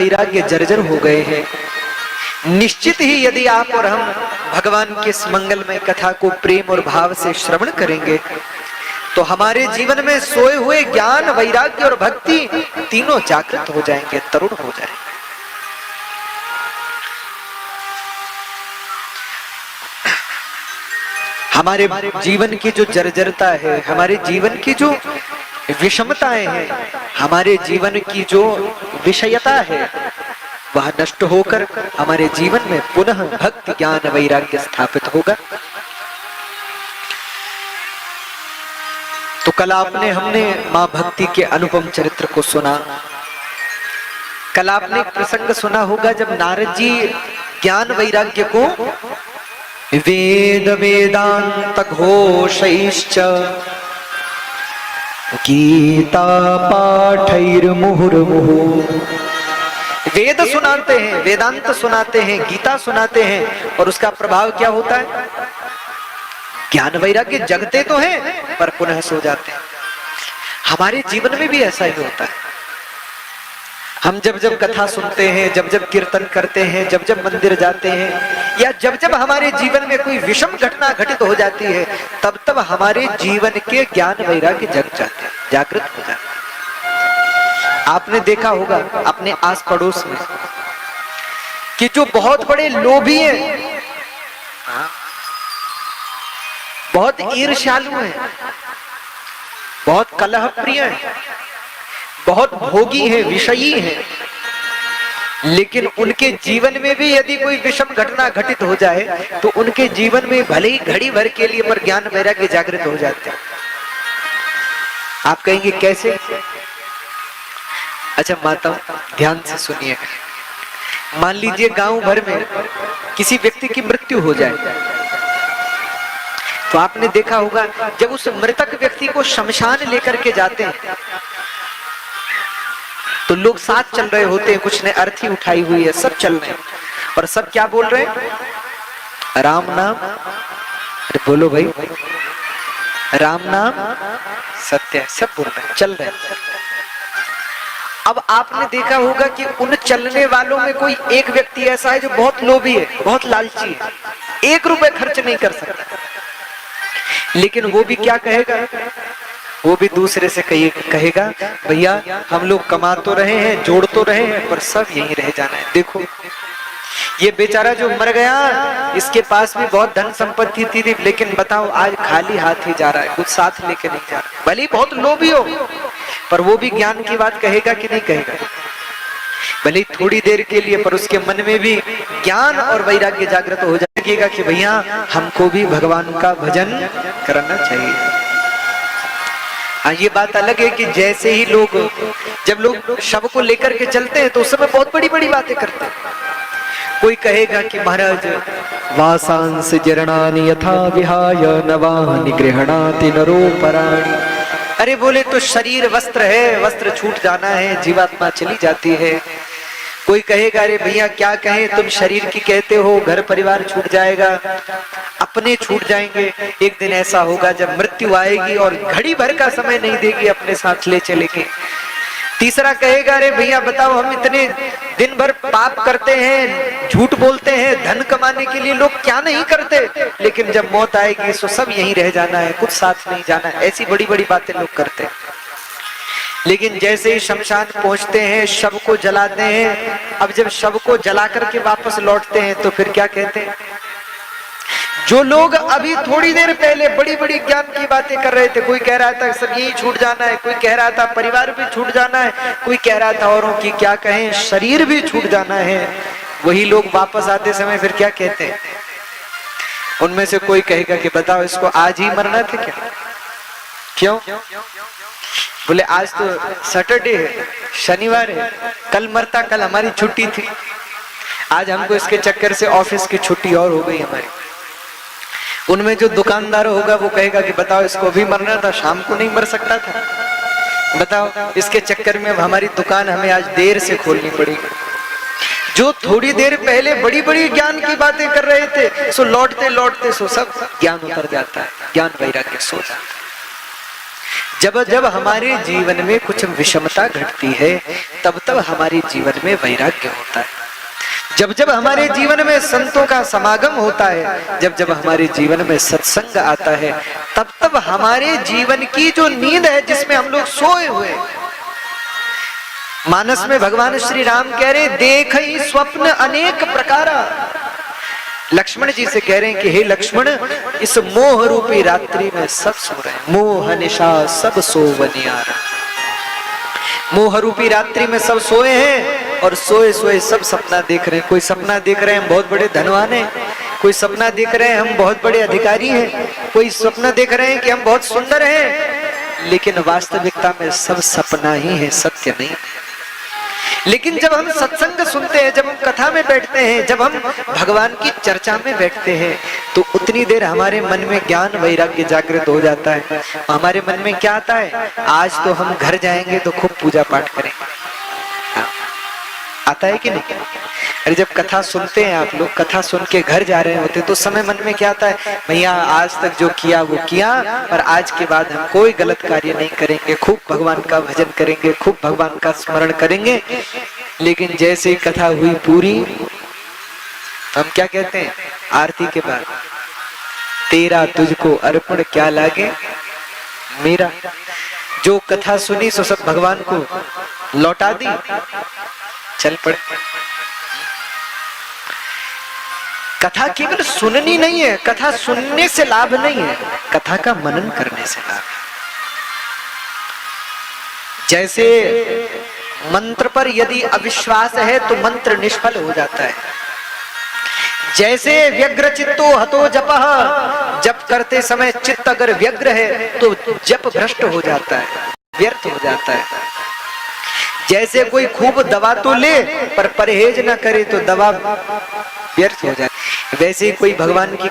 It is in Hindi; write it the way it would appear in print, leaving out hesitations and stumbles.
वैराग्य जर्जर हो गए हैं। निश्चित ही यदि आप और हम भगवान के इस मंगलमय कथा को प्रेम और भाव से श्रवण करेंगे तो हमारे जीवन में सोए हुए ज्ञान, वैराग्य और भक्ति तीनों जागृत हो जाएंगे, तरुण हो जाएंगे। हमारे जीवन की जो जर्जरता है, हमारे जीवन की जो विषमताएं हैं, हमारे जीवन की जो विषयता है, वह नष्ट होकर हमारे जीवन में पुनः भक्ति, ज्ञान, वैराग्य स्थापित होगा। तो कल हमने मां भक्ति के अनुपम चरित्र को सुना। कल आपने एक प्रसंग सुना होगा जब नारद जी ज्ञान वैराग्य को वेद वेदांत घोषैश्च गीता पाठैर्मुहुर्मुहु, वेद सुनाते हैं, वेदांत सुनाते हैं, गीता सुनाते हैं, और उसका प्रभाव क्या होता है? ज्ञान वैराग्य जगते तो हैं पर पुनः सो जाते हैं। हमारे जीवन में भी ऐसा ही होता है। हम जब जब कथा सुनते हैं, जब जब कीर्तन करते हैं, जब जब मंदिर जाते हैं, या जब जब हमारे जीवन में कोई विषम घटना घटित हो जाती है, तब तब हमारे जीवन के ज्ञान वैराग्य जग जाते हैं, जागृत हो जाते हैं। आपने देखा होगा अपने आस पड़ोस में कि जो बहुत बड़े लोभी हैं, बहुत ईर्ष्यालु हैं, बहुत कलह प्रिय हैं, बहुत भोगी हैं, विषयी हैं, लेकिन उनके जीवन में भी यदि कोई विषम घटना घटित हो जाए तो उनके जीवन में भले ही घड़ी भर के लिए पर ज्ञान वैराग्य जागृत हो जाते हैं। आप कहेंगे कैसे? अच्छा माता ध्यान से सुनिए। मान लीजिए गांव भर में किसी व्यक्ति की मृत्यु हो जाए, तो आपने देखा होगा जब उस मृतक व्यक्ति को शमशान लेकर के जाते हैं तो लोग साथ चल रहे होते हैं, कुछ ने अर्थी उठाई हुई है, सब चल रहे हैं, और सब क्या बोल रहे हैं? राम नाम। अरे बोलो भाई, राम नाम सत्य है, सब बोल रहे हैं, चल रहे हैं। अब आपने देखा होगा कि उन चलने वालों में कोई एक व्यक्ति ऐसा है जो बहुत लोभी है, बहुत लालची है, 1 रुपए खर्च नहीं कर सकता, लेकिन वो भी क्या कहेगा? वो भी दूसरे से कहेगा भैया हम लोग कमा तो रहे हैं, जोड़ तो रहे हैं, पर सब यहीं रह जाना है। देखो ये बेचारा जो मर गया, इसके पास भी बहुत धन संपत्ति थी, लेकिन बताओ आज खाली हाथ ही जा रहा है, कुछ साथ लेके नहीं जा रहा। भले ही बहुत लोभी हो, पर वो भी ज्ञान की बात कहेगा कि नहीं कहेगा? भले ही थोड़ी देर के लिए, पर उसके मन में भी ज्ञान और वैराग्य जागृत हो जाएगा कि भैया हमको भी भगवान का भजन करना चाहिए। हाँ, ये बात अलग है कि जैसे ही जब लोग शव को लेकर के चलते हैं तो उस समय बहुत बड़ी बड़ी बातें करते हैं। कोई कहेगा कि महाराज वासांस जरणानि यथा विहाय नवानि गृह्णाति नरो पराणि। अरे बोले तो शरीर वस्त्र है, वस्त्र छूट जाना है, जीवात्मा चली जाती है। कोई कहेगा अरे भैया क्या कहें, तुम शरीर की कहते हो, घर परिवार छूट जाएगा, अपने छूट जाएंगे। एक दिन ऐसा होगा जब मृत्यु आएगी और घड़ी भर का समय नहीं देगी, अपने साथ ले चलेगी। तीसरा कहेगा अरे भैया बताओ हम इतने दिन भर पाप करते हैं, झूठ बोलते हैं, धन कमाने के लिए लोग क्या नहीं करते, लेकिन जब मौत आएगी तो सब यहीं रह जाना है, कुछ साथ नहीं जाना है। ऐसी बड़ी बड़ी बातें लोग करते हैं। लेकिन जैसे ही शमशान पहुंचते हैं, शव को जलाते हैं, अब जब शव को जला करके वापस लौटते हैं तो फिर क्या कहते हैं? जो लोग अभी थोड़ी देर पहले बड़ी बड़ी ज्ञान की बातें कर रहे थे, कोई कह रहा था सब यही छूट जाना है, कोई कह रहा था परिवार भी छूट जाना है, कोई कह रहा था औरों की क्या कहें शरीर भी छूट जाना है, वही लोग वापस आते समय फिर क्या कहते हैं? उनमें से कोई कहेगा कि बताओ इसको आज ही मरना था क्या? क्यों? बोले आज तो सैटरडे है, शनिवार है, कल मरता, कल हमारी छुट्टी थी, आज हमको इसके चक्कर से ऑफिस की छुट्टी और हो गई हमारी। उनमें जो दुकानदार होगा वो कहेगा कि बताओ इसको भी मरना था, शाम को नहीं मर सकता था, बताओ इसके चक्कर में हमारी दुकान हमें आज देर से खोलनी पड़ेगी। जो थोड़ी देर पहले बड़ी बड़ी ज्ञान की बातें कर रहे थे, सो लौटते लौटते सो सब ज्ञान उतर जाता है, ज्ञान वैराग्य सो जाता है। जब जब हमारे जीवन में कुछ विषमता घटती है तब तब हमारे जीवन में वैराग्य होता है। जब जब हमारे जीवन में संतों का समागम होता है, जब जब हमारे जीवन में सत्संग आता है, तब तब हमारे जीवन की जो नींद है जिसमें हम लोग सोए हुए, मानस में भगवान श्री राम कह रहे देख ही स्वप्न अनेक प्रकारा, लक्ष्मण जी से कह रहे हैं कि हे लक्ष्मण, इस मोह रूपी रात्रि में सब सो रहे हैं, मोह निशा सब सोवनियारा, मोह रूपी रात्रि में सब सोए हैं और सोए सोए सब सपना देख रहे हैं। कोई सपना देख रहे हैं हम बहुत बड़े धनवान हैं, कोई सपना देख रहे हैं हम बहुत बड़े अधिकारी हैं, कोई सपना देख रहे हैं कि हम बहुत सुंदर हैं, लेकिन वास्तविकता में सब सपना ही है, सत्य नहीं। लेकिन जब हम सत्संग सुनते हैं, जब हम कथा में बैठते हैं, जब हम भगवान की चर्चा में बैठते हैं, तो उतनी देर हमारे मन में ज्ञान वैराग्य जागृत हो जाता है। हमारे मन में क्या आता है, आज तो हम घर जाएंगे तो खूब पूजा पाठ करेंगे, आता है कि नहीं? अरे जब कथा सुनते हैं आप लोग, कथा सुन के घर जा रहे होते तो समय मन में क्या आता है, भैया आज तक जो किया वो किया, और आज के बाद हम कोई गलत कार्य नहीं करेंगे, खूब भगवान का भजन करेंगे, खूब भगवान का स्मरण करेंगे। लेकिन जैसे ही कथा हुई पूरी, हम क्या कहते हैं आरती के बाद, तेरा तुझको अर्पण क्या लागे मेरा। जो कथा सुनी सो सब भगवान को लौटा दी, चल पड़े। कथा केवल सुननी नहीं है, कथा सुनने से लाभ नहीं है, कथा का मनन करने से लाभ है। जैसे मंत्र पर यदि अविश्वास है तो मंत्र निष्फल हो जाता है, जैसे व्यग्र चित्तो हतो जपः, जप करते समय चित्त अगर व्यग्र है तो जप भ्रष्ट हो जाता है, व्यर्थ हो जाता है। जैसे कोई खूब दवा तो ले पर परहेज ना करे तो दवा व्यर्थ हो जाए, वैसे ही कोई भगवान की